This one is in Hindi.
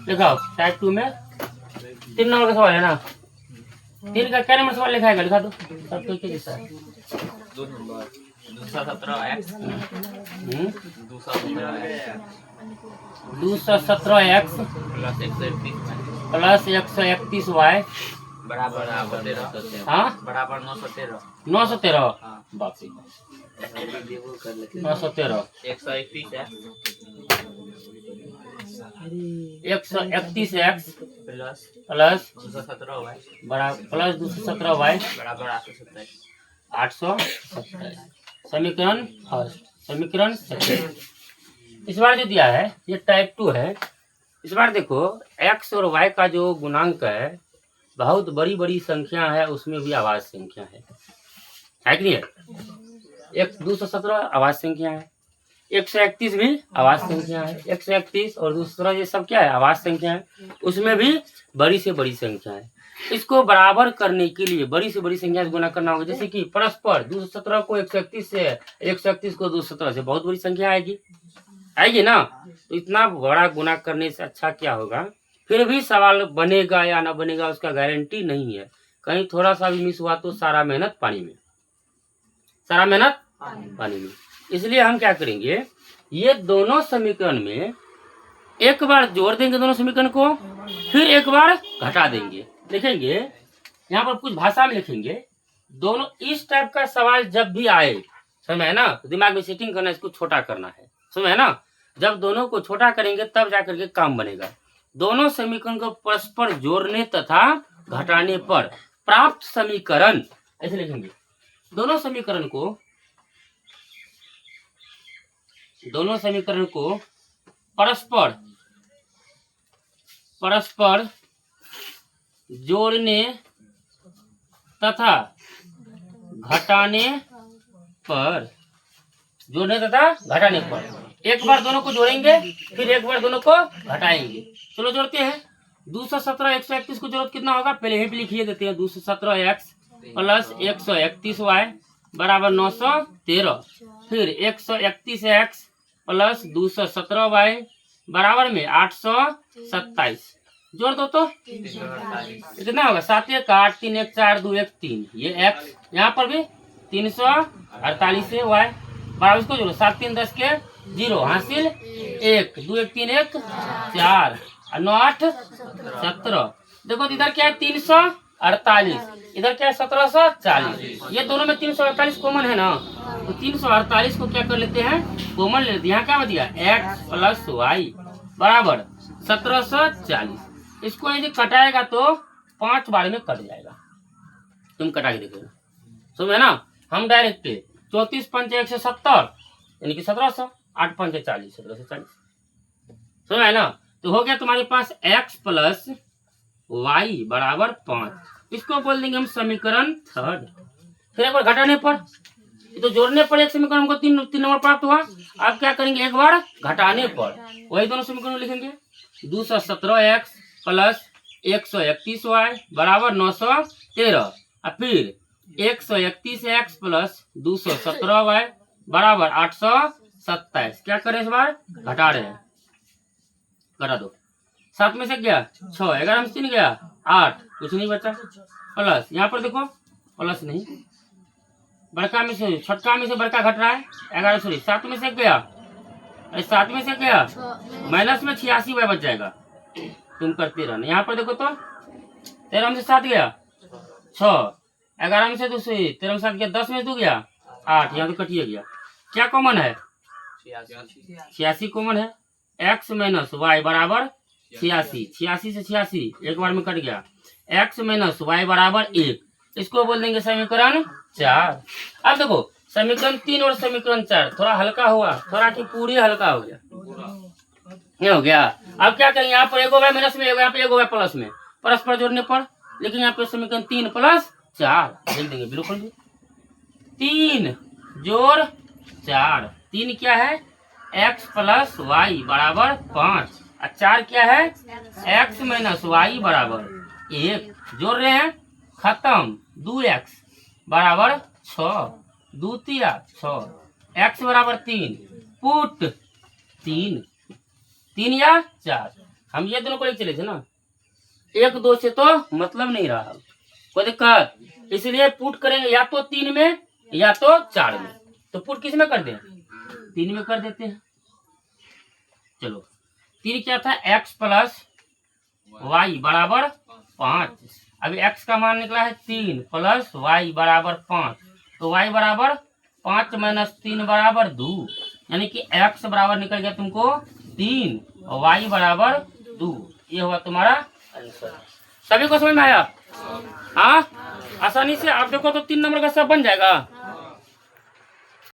लिखाओ टाइप 2 में 3 नंबर का सवाल है ना। 3 का क्या नंबर सवाल लिखा है, लिखा दो सब तो क्या लिखा है। 2 number 217x 217x plus 131y बराबर 913। हाँ बराबर 913। 913 हाँ। बाप रे 913 131 है 131x प्लस प्लस 217y बराबर प्लस 217y बराबर 827। 827 समीकरण फर्स्ट। समीकरण सेकंड इस बार जो दिया है ये टाइप 2 है। इस बार देखो x और y का जो गुणांक है बहुत बड़ी बड़ी संख्या है, उसमें भी आवाज संख्या है कि नहीं है। 217 आवाज संख्या है, 131 भी आवाज संख्या है, 131 और दूसरा ये सब क्या है आवाज संख्या है, उसमें भी बड़ी से बड़ी संख्या है। इसको बराबर करने के लिए बड़ी से बड़ी संख्या से गुना करना होगा। जैसे कि परस्पर 217 को 131 से 131 को 217 से बहुत बड़ी संख्या आएगी ना। तो इतना बड़ा गुना करने से अच्छा क्या होगा, फिर भी सवाल बनेगा या ना बनेगा उसका गारंटी नहीं है। कहीं थोड़ा सा भी मिस हुआ तो सारा मेहनत पानी में, सारा मेहनत पानी में। इसलिए हम क्या करेंगे, ये दोनों समीकरण में एक बार जोड़ देंगे दोनों समीकरण को, फिर एक बार घटा देंगे। लिखेंगे यहाँ पर कुछ भाषा में लिखेंगे। दोनों इस टाइप का सवाल जब भी आए, समझ है ना, दिमाग में सेटिंग करना, इसको छोटा करना है, समझ है ना। जब दोनों को छोटा करेंगे तब जाकर के काम बनेगा। दोनों समीकरण को परस्पर जोड़ने तथा घटाने पर प्राप्त समीकरण, ऐसे लिखेंगे। दोनों समीकरण को परस्पर जोड़ने तथा घटाने पर एक बार दोनों को जोड़ेंगे, फिर एक बार दोनों को घटाएंगे। चलो जोड़ते हैं। 217 131 को जरूरत कितना होगा, पहले यहीं पे लिखिए देते हैं। 217x प्लस 131y बराबर 913, फिर 131x प्लस 217y बराबर में 827। जोड़ दो तो कितना होगा, 7 1 8 3 1 4 2 1 3। ये x यहाँ पर भी 348 है y बराबर, इसको जोड़ो 7 3 10 के 0 हासिल 1 2 1 3 1 4 9 8 17। देखो इधर क्या है 348, इधर क्या है 1740। ये दोनों में 348 कॉमन है ना, तो 348 को क्या कर लेते हैं, कॉमन ले लेते हैं। यहाँ क्या बच गया x प्लस वाई बराबर 1740। इसको यदि कटाएगा तो 5 बार में कट जाएगा। तुम कटा के देखो, समझे ना। हम डायरेक्ट 34 5 170 यानी कि 1700, 8 5 40 1740, समझ ना। तो हो गया तुम्हारे पास x प्लस वाई बराबर 5। इसको बोल देंगे हम समीकरण थर्ड। फिर एक बार घटाने पर, तो जोड़ने पर एक समीकरण हमको 3 नंबर प्राप्त हुआ। अब क्या करेंगे, एक बार घटाने पर वही दोनों समीकरण लिखेंगे। 217x प्लस 131y बराबर 913, और फिर 131x प्लस 217y बराबर 827। क्या करें इस बार घटा रहे हैं, घटा दो। 7 में से गया 6, 11 में से 3 गया 8, कुछ नहीं बचा। प्लस यहाँ पर देखो प्लस नहीं, बड़का में से छोटका में से बड़का घट रहा है। 11 सॉरी 7 में से गया, 7 में से गया माइनस में 86y बच जाएगा। तुम करते रहना। यहाँ पर देखो तो 13 में से 7 गया 6, 11 में से 2 13 में 7 गया, 10 में से 2 गया 8, यहाँ तो कटिए गया। क्या कॉमन है, 86 कॉमन है। x माइनस वाई बराबर 86, 86 से 86 एक बार में कट गया। x माइनस वाई बराबर 1, इसको बोल देंगे समीकरण 4। अब देखो समीकरण 3 और समीकरण 4 थोड़ा हल्का हुआ, थोड़ा कि पूरी हल्का हो गया, ये हो गया। अब क्या करेंगे, यहाँ पर एगो वाई माइनस में, यहाँ पे एगो वाई प्लस में, परस्पर जोड़ने पर। लेकिन यहाँ पे समीकरण 3 प्लस 4 लिख देंगे बिल्कुल भी। 3 जोड़ 4, 3 क्या है x प्लस वाई बराबर 5, और 4 क्या है x माइनस वाई बराबर 1। जोड़ रहे हैं, खत्म। 2x बराबर 6, 2 तिया 6, x बराबर 3, पुट 3 3 या 4, हम ये दोनों को लेके चले थे ना, 1 2 से तो मतलब नहीं रहा, कोई दिक्कत, इसलिए पुट करेंगे या तो 3 में या तो 4 में। तो पुट किस में कर दें, 3 में कर देते हैं। चलो 3 क्या था, x प्लस वाई बराबर 5। अभी x का मान निकला है 3 प्लस वाई बराबर 5, तो y बराबर 5 माइनस 3 बराबर 2, यानी कि x बराबर निकल गया तुमको 3 और y बराबर 2। ये हुआ तुम्हारा आंसर। सभी को समझ में आया? हाँ, आसानी से आप देखो तो 3 नंबर का सब बन जाएगा।